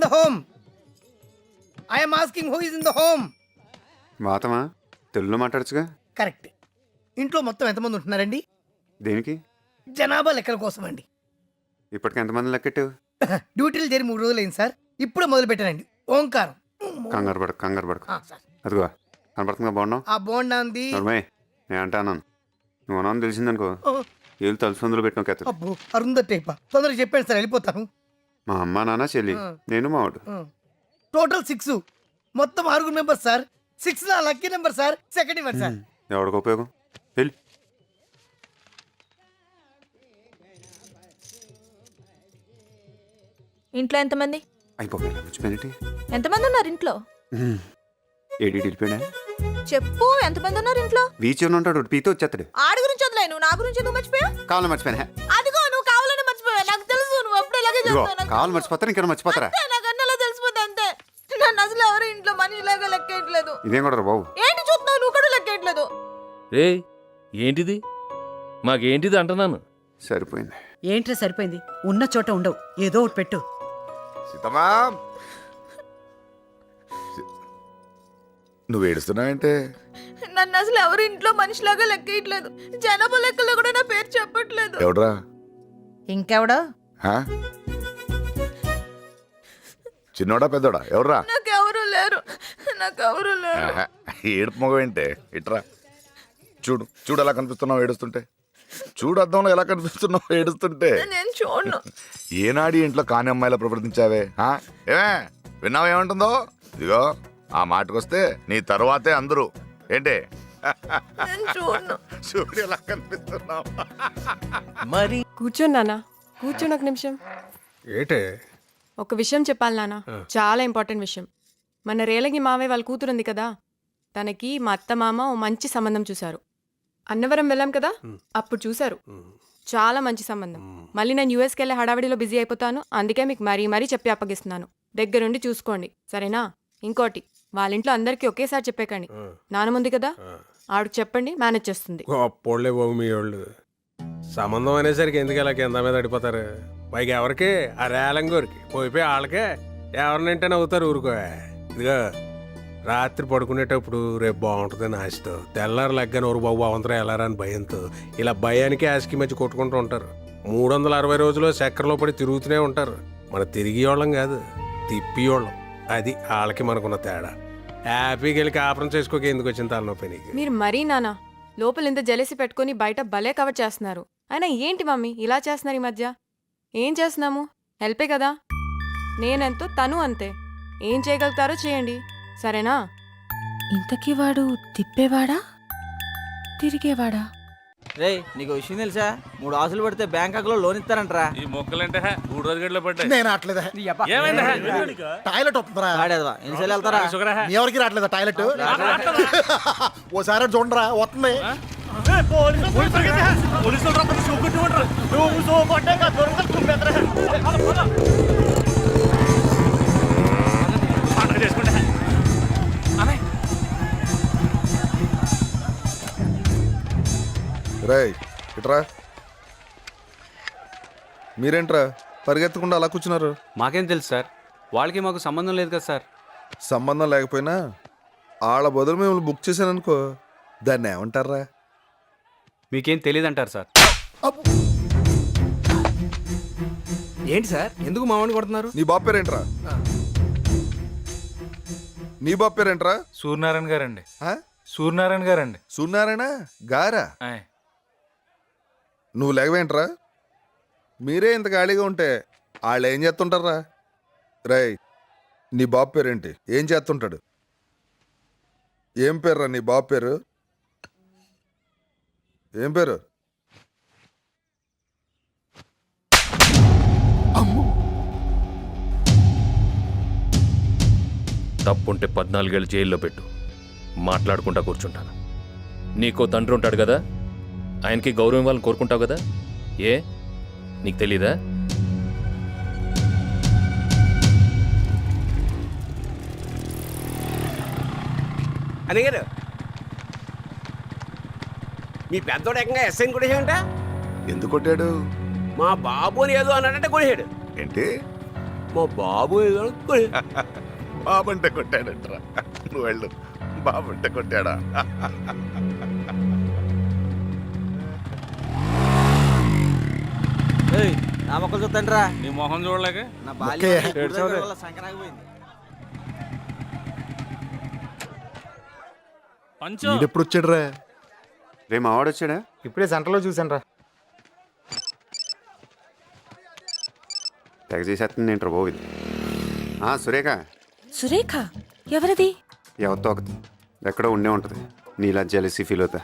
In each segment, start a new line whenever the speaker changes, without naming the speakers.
The home? I am asking who is in the home?
మాతమా తెలుగులో మాట్లాడచ్చుగా.
Correct. ఇంట్లో మొత్తం ఎంతమంది ఉంటున్నారండి?
దేనికి?
జనాభా లెక్కల కోసం అండి.
ఇప్పటికి ఎంతమంది లెక్కెట్టావు?
డ్యూటీలు చేరి 3 రోజులు అయింది సార్. ఇప్పుడే మొదలు పెట్టానండి. ఓంకారం.
కంగారు పడకు.
సార్,
అదిగో కనపడుతుందా బాగున్నావు?
ఆ బోండా ఉంది.
నర్మయ్య నేను అంటాను, నువ్వు అన్నాను తెలిసిందనుకో ఏళ్ళు తలుసుందులో పెట్టిన కథ.
అబ్బో అరుంధతి టైపా. తొందరగా చెప్పాను సార్, వెళ్ళిపోతాను.
మా అమ్మ నాన్న చెల్లి నేను మావాడు.
టోటల్ 6. మొత్తం 6 మెంబర్స్ సార్. 6 నా lucky number sir. Second number sir.
ఎవరికి ఉపయోగం? వెళ్ళి
ఇంట్లో ఎంతమంది?
అయిపోయింది. మర్చిపోయినట్టు
ఎంతమంది ఉన్నారు ఇంట్లో?
ఏడి వెళ్ళిపోయినా
చెప్పు, ఎంతమంది ఉన్నారు ఇంట్లో?
బీచ్ ఉంటాడు, పీతో వచ్చేస్తాడు.
ఆడి గురించి వదిలేను, నా గురించి ఎందుకు మర్చిపోయా?
కావాలి మర్చిపోయినా.
అదిగో నువ్వు కావాలని మర్చిపోయా, నాకు తెలుసు. నువ్వు అప్పుడు ఇలాగే చేస్తావు.
కావాలి మర్చిపోతాను, ఇంకా మర్చిపోతారా?
నాకు అన్నలా తెలిసిపోతే అంతే. నన్ను అసలు ఎవరు ఇంట్లో మనిషిలాగా లెక్కేయట్లేదు.
ఇదేం కూడా బాబు.
ఏంటి చూస్తున్నావు? నువ్వు కూడా లెక్కేయట్లేదు.
రే ఏంటిది? మాకేంటిది అంటున్నాను.
సరిపోయింది.
ఏంట్రా సరిపోయింది? ఉన్న చోట ఉండవు, ఏదో ఒకటి పెట్టు.
సీతమ్మా, నువ్వు ఏడుస్తున్నావంటే?
నన్ను అసలు ఎవరు ఇంట్లో మనిషిలాగా లెక్కేయట్లేదు. జనాభా లెక్కలో కూడా నా పేరు చెప్పట్లేదు.
ఎవడరా?
ఇంకెవడో?
హా? చిన్నోడా పెద్దోడా? ఎవడరా?
నాకెవరు లేరు.
ఆహా, ఏడుపు మొగం ఏంటే? ఇట్రా చూడు, చూడు ఎలా కనిపిస్తున్నావు ఏడుస్తుంటే. చూడు అద్దంలో ఎలా కనిపిస్తున్నావు ఏడుస్తుంటే.
నేను చూడను.
ఏనాడి ఇంట్లో కాని అమ్మాయిలా ప్రవర్తించావే? ఏమే విన్నావా ఏమంటుందో? ఇదిగో ఆ మాటకొస్తే నీ తర్వాతే అందరూ. ఏంటి చూడు ఎలా కనిపిస్తున్నావు.
మరి
కూర్చోండి నాన్న, కూర్చోండి ఒక నిమిషం.
ఏటే?
ఒక విషయం చెప్పాలి నాన్న, చాలా ఇంపార్టెంట్ విషయం. మన రేలగి మావయ్య వాళ్ళ కూతురు ఉంది కదా, తనకి మా అత్త మామ ఓ మంచి సంబంధం చూశారు. అన్నవరం వెళ్ళాం కదా, అప్పుడు చూశారు. చాలా మంచి సంబంధం. మళ్ళీ నేను యూఎస్కి వెళ్ళే హడావిడిలో బిజీ అయిపోతాను, అందుకే మీకు మరీ చెప్పి అప్పగిస్తున్నాను. దగ్గరుండి చూసుకోండి, సరేనా? ఇంకోటి, వాళ్ళ ఇంట్లో అందరికీ ఒకేసారి చెప్పేకండి. నానముంది కదా, ఆవిడకి చెప్పండి, మేనేజ్ చేస్తుంది.
గొప్పోళ్ళే బాబు మీ వాళ్ళు. సంబంధం అనేసరికి ఎందుకు ఇలా కింద మీద అడిపోతారు? పైగా ఎవరికి? ఆ రేలంగోరికి పోయిపోయి వాళ్ళకే ఎవరినంటే నవ్వుతారు. ఊరుకో. ఇదిగో రాత్రి పడుకునేటప్పుడు రేపు బాగుంటుందని ఆశతో, తెల్లారు లెగ్గని ఊరు బాబు అవంతరం వెళ్ళారా అని భయంతో ఇలా భయానికి ఆశకి మధ్య కొట్టుకుంటూ ఉంటారు. 360 రోజులు చక్కెరలో పడి తిరుగుతూనే ఉంటారు. మన తిరిగి వాళ్ళం కాదు, తిప్పి వాళ్ళం. అది వాళ్ళకి మనకున్న తేడా. హ్యాపీకి వెళ్ళి కాపురం చేసుకోక ఎందుకు వచ్చిన తలనొప్పి నీకు?
మీరు మరీ నాన్న లోపల ఇంత జలసి పెట్టుకుని బయట భలే కవర్ చేస్తున్నారు. అయినా ఏంటి మమ్మీ ఇలా చేస్తున్నారు ఈ మధ్య? ఏం చేస్తున్నాము? హెల్పే కదా. నేనెంతో తను అంతే. ఏం చేయగలుగుతారో చేయండి, సరేనా?
ఇంతకీ వాడు తిప్పేవాడా తిరిగేవాడా?
రే నీకు విషయం తెలుసా? 3 ఆశలు పడితే బ్యాంకాక్ లో లోన్ ఇస్తారంటరా.
ఈ మొక్కలంటే 3 రోజుల గడిలో పడ్డాయి.
నేను రావట్లేదా? టాయిలెట్ వస్తుందిరా.
ఎన్నిసార్లు వెళ్తారా?
ఎవరికి రావట్లేదా టాయిలెట్? ఓసారి చూడరా వస్తుంది.
రేయ్ ఇట్రా. మీరేంట్రా పరిగెత్తకుండా అలా కూర్చున్నారు?
మాకేం తెలుసు సార్, వాళ్ళకి మాకు సంబంధం లేదు కదా సార్.
సంబంధం లేకపోయినా వాళ్ళ బదులు మిమ్మల్ని బుక్ చేశాననుకో, దాన్ని ఏమంటారా?
మీకేం తెలియదు అంటారు సార్.
ఏంటి సార్, ఎందుకు మామని కొడుతున్నారు?
నీ బాబు పేరేంట్రా? నీ బాబు పేరేంట్రా?
సూర్యనారాయణ గారండి. సూర్యనారాయణ గారండి.
సూర్యనారాయణ గారా? నువ్వు లేకవేంట్రా? మీరే ఇంత ఖాళీగా ఉంటే వాళ్ళు ఏం చేస్తుంటారా? రేయ్ నీ బాబు పేరేంటి? ఏం చేస్తుంటాడు? ఏం పేర్రా నీ బాబు పేరు? ఏం పేరు?
తప్పుంటే 14 ఏళ్ళు జైల్లో పెట్టు, మాట్లాడుకుంటా కూర్చుంటాను. నీకో తండ్రి ఉంటాడు కదా, ఆయనకి గౌరవం ఇవ్వాలని కోరుకుంటావు కదా. ఏ నీకు తెలీదా?
అడిగారు మీ పెద్దోడు ఏకంగా ఎస్ఐని కొట్టేసాడంట.
ఎందుకు కొట్టాడు?
మా బాబు అని ఏదో అన్నాడంటే కొట్టేశాడు.
ఏంటి
మా బాబు
బాబంటే కొట్టాడంటరా. నువ్వు వెళ్ళు. బాబంటే కొట్టాడా?
నా మొక్కలు చూద్దండ్రా.
నీ మొహం చూడలేక
నా బాల్యం సంక్రాంతి
పంచు
ఎప్పుడు వచ్చాడు రా?
రే మావాడు వచ్చాడా?
ఇప్పుడే సెంటర్లో చూసాను రా.
తెగ చేసేస్తుంది ఏంట్రా బాబు ఇది. సురేఖ.
సురేఖ ఎవరిది?
ఎవరితో ఒకటి ఎక్కడో ఉండే ఉంటుంది. నీలా జెలసీ ఫీల్ అవుతా.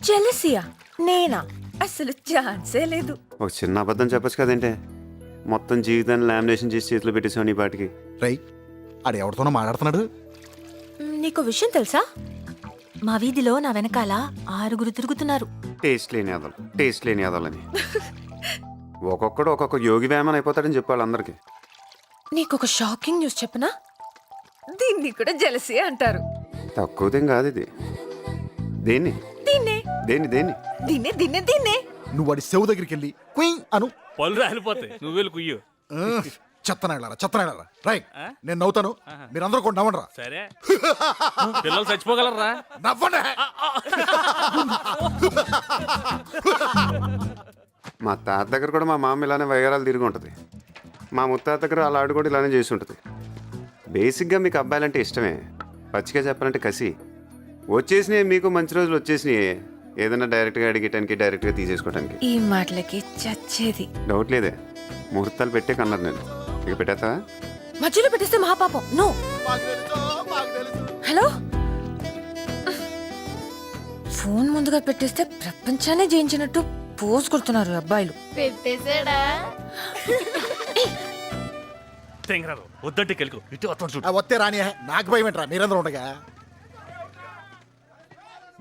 జెలసియా? నేనా? అసలు ఛాన్సే లేదు.
ఒక చిన్న అబద్ధం చెప్పచ్చు కదంటే. మొత్తం జీవితాన్ని లామినేషన్ చేసి చేతిలో పెట్టేసావు నీ పాటికి.
రై ఆడు ఎవరితోనో మాట్లాడుతున్నాడు.
నీకు విషయం తెలుసా? మా వీధిలో నా వెనకాల 6 తిరుగుతున్నారు.
టేస్ట్ లేని యాదలని. ఒక్కొక్కడు ఒక్కొక్క యోగి వేమన్ అయిపోతాడని చెప్పాలి అందరికి.
నీకొక షాకింగ్ న్యూస్ చెప్పనా? దీన్ని కూడా జెలసీ అంటారు.
తక్కువదేం కాదు ఇది. దేన్ని
దీన్నే
దేన్ని దేన్ని
దీన్నే దీన్నే దీన్నే.
నువ్వు వాడి సెవ్ దగ్గరికి వెళ్ళి క్వీన్ అను.
పళ్ళు రాలిపోతాయి. నువ్వు వెళ్ళి కుయ్యు.
చెత్తనాడారా రై. నేను నవ్వుతాను, మీరందరూ కూడా నవ్వండి రా.
సరే. పిల్లలు చచ్చిపోగలరా?
నవ్వండి.
మా తాత దగ్గర కూడా మా మామ ఇలానే వయ్యారాలు తిరిగి ఉంటుంది. మా ముత్తాత దగ్గర అలా ఆడు కూడా ఇలానే చేసి ఉంటుంది. బేసిక్గా మీకు అబ్బాయిలంటే ఇష్టమే. పచ్చిగా చెప్పాలంటే కసి. వచ్చేసినాయి మీకు మంచి రోజులు వచ్చేసినాయి. ఏదైనా డైరెక్ట్గా అడిగటానికి డైరెక్ట్గా తీసేసుకోవడానికి.
ఈ మాటలకి చచ్చేది.
డౌట్ లేదే. ముహూర్తాలు పెట్టే కన్నారు నేను. ఇక పెట్టేస్తావా?
మధ్యలో పెట్టేస్తే మహాపాపం. నో. హలో, ఫోన్ ముందుగా పెట్టేస్తే ప్రపంచాన్ని జయించినట్టు పోజ్ కొడుతున్నారు అబ్బాయిలు.
పెట్టేసాడా?
వద్దంటే కెలుకు ఇటు వస్తాను చూడు.
వస్తే రాని, నాకు భయం ఏంట్రా మీరందరూ ఉండగా.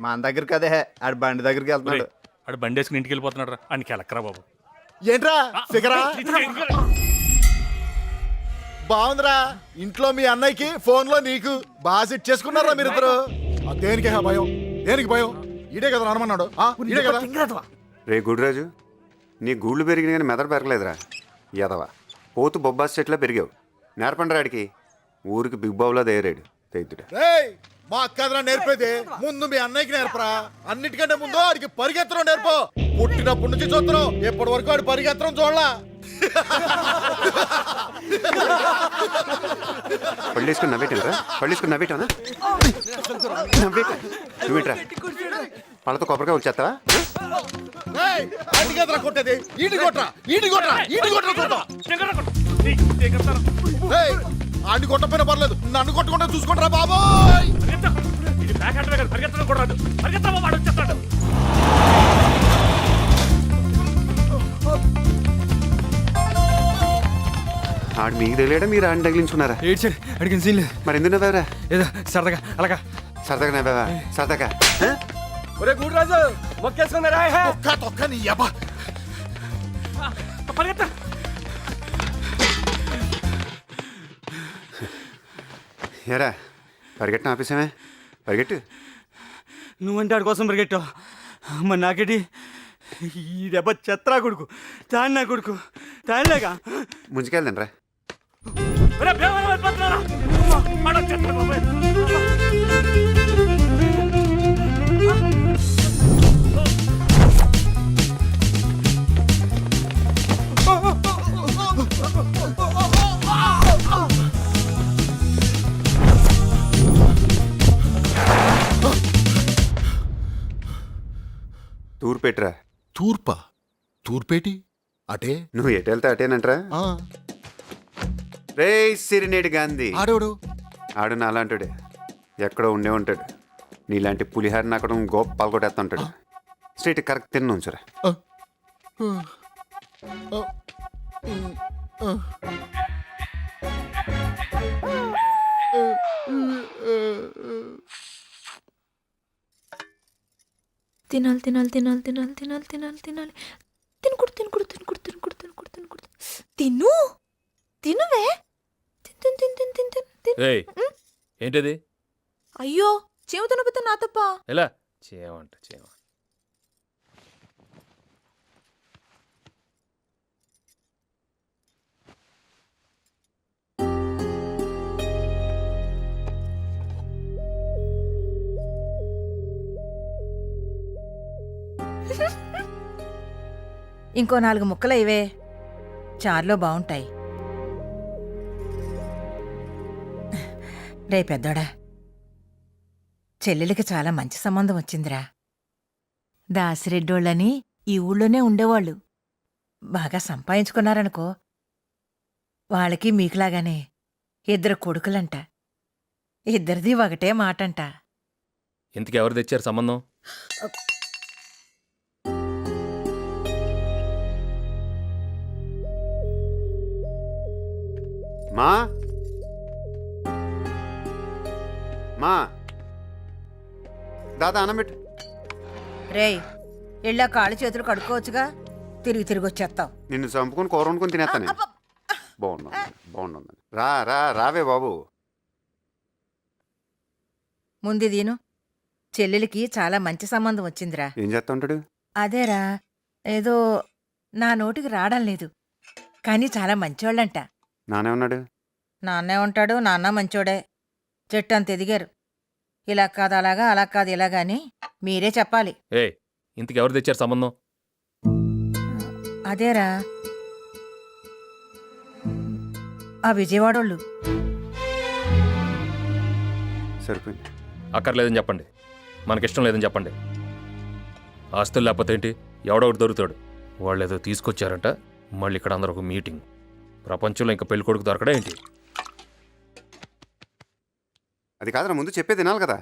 మా దగ్గరికి అదే ఆడు బండి దగ్గరికి వెళ్తున్నాడు.
ఆడు బండి వేసుకుని ఇంటికి వెళ్ళిపోతున్నాడు రా. అని కెలక్కరా బాబు.
ఏంట్రా ఫిగరా? బాగుందిరా. ఇంట్లో మీ అన్నయ్యకి, ఫోన్ లో నీకు బాగా సెట్ చేసుకున్నారా మీరిద్దరు? దేనికి భయం? దేనికి భయం? ఈడే కదా అనమన్నాడు. ఈడే కదా.
రే గుడిరాజు, నీ గూళ్ళు పెరిగిన కానీ మెదడు పెరగలేదురా యాదవా. పోతు బొబ్బాస్ చెట్లా పెరిగావు. నేర్పండి రాడికి. ఊరికి బిగ్ బాబులా తయారాడు తైతుడా.
మా అక్కదరా నేర్పేది ముందు మీ అన్నయ్యకి నేర్పరా. అన్నిటికంటే ముందు ఆడికి పరిగెత్తడం నేర్పో. పుట్టినప్పటి నుంచి చూస్తున్నాం, ఎప్పటి వరకు ఆడు పరిగెత్తడం చూడలా.
పళ్ళేసుకుని నవ్వేటరా? పళ్ళేసుకుని నవ్వేటానా? నవ్వేట నువ్వేట్రా? పళ్ళతో కొబ్బరికాయ వచ్చేస్తావా?
అడిగేదరా కొట్టేది. ఈటి కొట్రా, ఈటి కొట్రా, ఈటి కొట్రా చూద్దాం. ఆడి కొట్టపోయినా పర్లేదు, నన్ను కొట్టకుండా చూసుకుంటారా బాబోయ్.
ఆడు మీకు తెలియడా మీరు ఆడిని తగిలించుకున్నారా?
అడిగిన సీన్ లేదు.
మరి ఎందుకు నవ్వారా?
ఏదో సరదాగా అలాగా.
సరదాగా నవ్వావా? సరదాగా
ఒరే గుడిరాజు మొక్కేసుకున్నారా?
ఒక్క తొక్క నీ యబ్బా.
ఏరా పరిగెట్టిన ఆపేసామే. పరిగెట్టు.
నువ్వంటే ఆడి కోసం పరిగెట్టావు. మరి నాకేటి? ఈ దెబ్బ చెత్రా కొడుకు, తాను నా కొడుకు, తానులేగా.
ముందుకెళ్దాం రా. తూర్పు పెట్టురా.
తూర్పా? తూర్పేటి అటే.
నువ్వు ఎటు వెళ్తే అటేనంటరా? రే సిరినేటి గాంధీ.
ఆడోడు
ఆడు నా అలాంటాడే. ఎక్కడో ఉండే ఉంటాడు. నీలాంటి పులిహారిని అక్కడ గోప పాల్గొట్టేస్తుంటాడు. స్ట్రైట్ కరెక్ట్ తిన్న ఉంచురా.
తినాలి తినాలి తినాలి తినాలి తినాలి తినాలి తినాలి. తినకూడదు తినకూడదు తినకూడదు తినకూడదు తినకూడదు తినకూడదు. తిను తినవే. తిన్ తిన్ తిన్ తిన్ తిన్ తిన్ తిన్.
ఏయ్, ఏంటది?
అయ్యో చెవు తినబోతే నా తప్ప.
ఎలా చేయమంట చేయ.
ఇంకో 4 ముక్కలు ఇవే చారులో బాగుంటాయి. రే పెద్దోడా, చెల్లెలికి చాలా మంచి సంబంధం వచ్చిందిరా. దాసిరెడ్డోళ్ళని ఈ ఊళ్ళోనే ఉండేవాళ్ళు. బాగా సంపాదించుకున్నారనుకో. వాళ్ళకి మీకులాగానే 2 కొడుకులంట. ఇద్దరిది ఒకటే మాటంట.
ఇంతకు ఎవరు తెచ్చారు సంబంధం?
మా మా దాదా అన్నం పెట్టు.
రేయ్, ఇళ్ళ కాళ్ళు చేతులు కడుక్కోవచ్చుగా, తిరిగి వచ్చేస్తావు.
నిన్ను చంపుకొని కూర వండుకొని తినేస్తాను. బాగుంది. రావే బాబు.
ముందు దీను. చెల్లెలికి చాలా మంచి సంబంధం వచ్చిందిరా.
ఏం చేస్తా ఉంటాడు?
అదేరా, ఏదో నా నోటికి రావడం లేదు, కానీ చాలా మంచోళ్ళంట.
నానే ఉన్నాడు.
నాన్నే ఉంటాడు, నాన్న మంచోడే. చెట్టు అంత ఎదిగారు. ఇలా కాదు అలాగా, అలా కాదు ఇలాగా అని మీరే చెప్పాలి.
ఇంతకు ఎవరు తెచ్చారు సంబంధం?
అదేరా, ఆ విజయవాడోళ్ళు.
సరిపోయింది.
అక్కర్లేదని చెప్పండి, మనకిష్టం లేదని చెప్పండి. ఆస్తులు లేకపోతే ఏంటి, ఎవడో ఒకటి దొరుకుతాడు. వాళ్ళు ఏదో తీసుకొచ్చారంట, మళ్ళీ ఇక్కడ అందరూ ఒక మీటింగ్. ప్రపంచంలో ఇంకా పెళ్లి కొడుకు దొరకడా ఏంటి?
అది కాదురా, ముందు చెప్పే తినాలి కదా.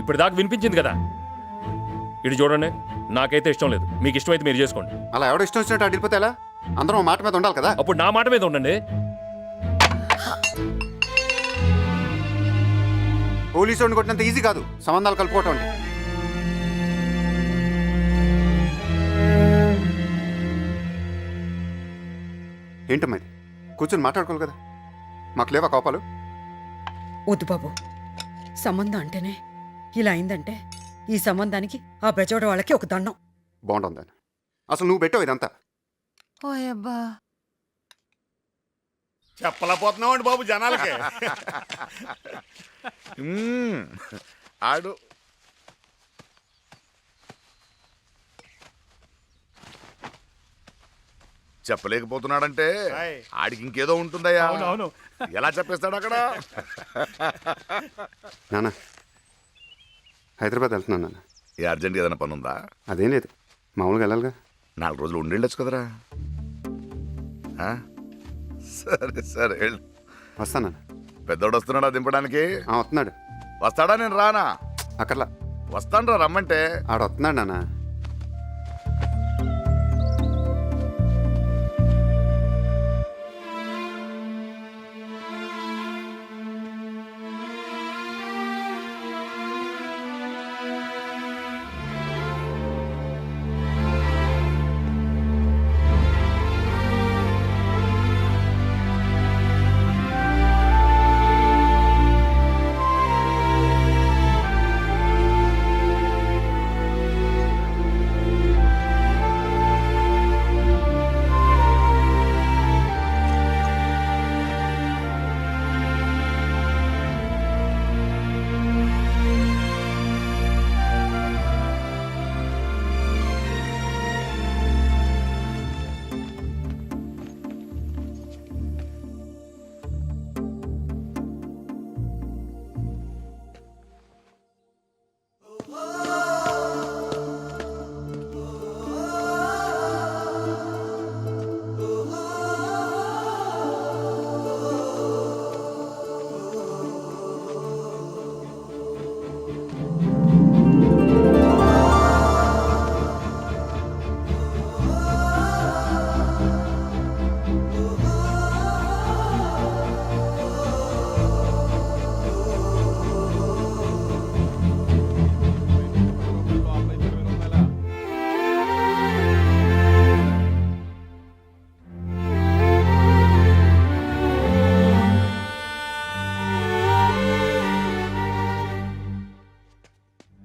ఇప్పుడు దాకా వినిపించింది కదా. ఇటు చూడండి, నాకైతే ఇష్టం లేదు. మీకు ఇష్టమైతే మీరు చేసుకోండి.
అలా ఎవడో ఇష్టం వచ్చినట్టు అడిగిపోతే ఎలా? అందరం మాట మీద ఉండాలి కదా.
అప్పుడు నా మాట మీద ఉండండి.
పోలీసు వాడిని కొట్టినంత ఈజీ కాదు సంబంధాలు కలుపుకోవటం అంటే. ఏంటమ్మా ఇది? కూర్చొని మాట్లాడుకోవాలి కదా. మాకు లేవా కోపాలు?
వద్దు బాబు, సంబంధం అంటేనే ఇలా అయిందంటే ఈ సంబంధానికి ఆ బెజోడ వాళ్ళకి ఒక దండం.
బాగుంటుందని అసలు నువ్వు పెట్టావు ఇదంతా.
ఓయబ్బా,
చెప్పలేకపోతున్నావు అండి బాబు జనాలకి. ఆడు చెప్పలేకపోతున్నాడంటే ఆడికి ఇంకేదో ఉంటుందయ్యా. ఎలా చెప్పేస్తాడు అక్కడ?
నాన్న హైదరాబాద్ వెళ్తున్నాను నాన్న.
ఏ అర్జెంట్ ఏదైనా పని ఉందా?
అదేం లేదు, మామూలుగా వెళ్ళాలిగా.
4 రోజులు ఉండేళ్ళొచ్చు కదరా. సరే వెళ్ళు.
వస్తాను.
పెద్దోడు వస్తున్నాడా దింపడానికి?
వస్తున్నాడు.
వస్తాడా? నేను రానా?
అక్కర్లా,
వస్తాను రా, రమ్మంటే.
ఆడ వస్తున్నాడు నాన్న.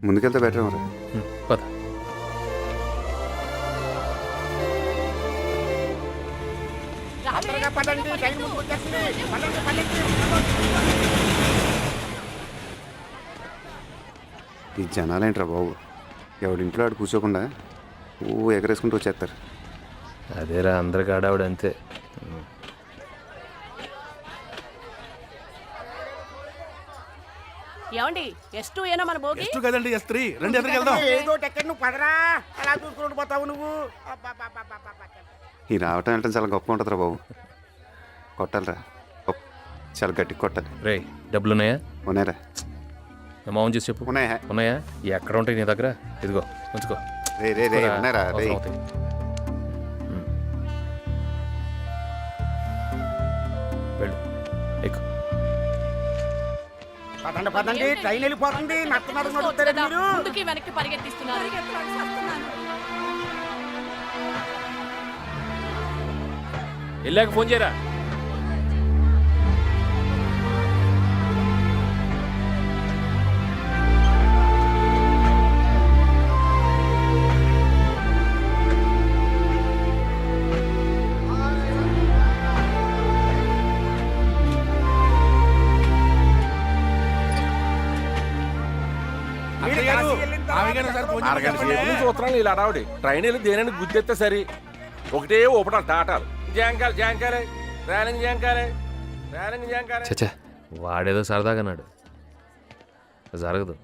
ముందుకెళ్తే బెటర్ మరి.
పద.
ఈ జనాలేంట్రా బాబు, ఎవడింట్లో ఆడు కూర్చోకుండా ఎగరేసుకుంటూ వచ్చేస్తారు.
అదేరా అందరికి ఆడావిడ అంతే.
ఏమండి S2 ఏనా మన భోగి?
ఎస్టు కదండి S3 రెండు ఎదురుకి వెళ్దాం.
ఏదో టెక్కర్ నువ్వు పదరా, అలా చూసుకుంటూ పోతావు నువ్వు.
ఈ రావటం అంటే చాలా గొప్ప ఉంటుందిరా బాబు. కొట్టాలిరా, చాలా గట్టిగా కొట్టాలి.
రే డబ్బులు ఉన్నాయా?
ఉన్నాయిరా.
అమౌంట్ చూసి చెప్పు.
ఉన్నాయా?
ఉన్నాయా? ఎక్కడ ఉంటాయి నీ దగ్గర? ఇదిగో ఉంచుకో.
రే రే రే ఉన్నారా రే.
అవసరం అవుతాయి. వెళ్ళు ఎక్కు.
పదండి పదండి, ట్రైన్ వెళ్ళిపోతుంది. నడుతున్నారు నడుస్తారు మీరు.
ముందుకి వెనక్కి పరిగెత్తిస్తున్నారు.
వెళ్ళాక ఫోన్ చేయరా.
సూత్రాలు ఇలా అడావుడి. ట్రైన్ వెళ్ళి దేనని గుద్దెత్తే సరి. ఒకటే ఊపడాలి టాటాలు. జాంకాలు జాంకాలే, రేలింగ్ జాంకాలే, రేలింగ్ జాంకాలే.
చచ్చా వాడేదో సరదాగా అన్నాడు. జరగదు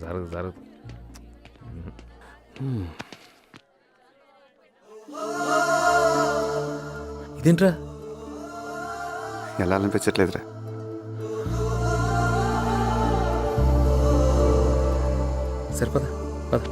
జరగదు జరగదు. ఇదేంట్రా?
వెళ్ళాలనిపించట్లేదురా.
సరిపదా పద.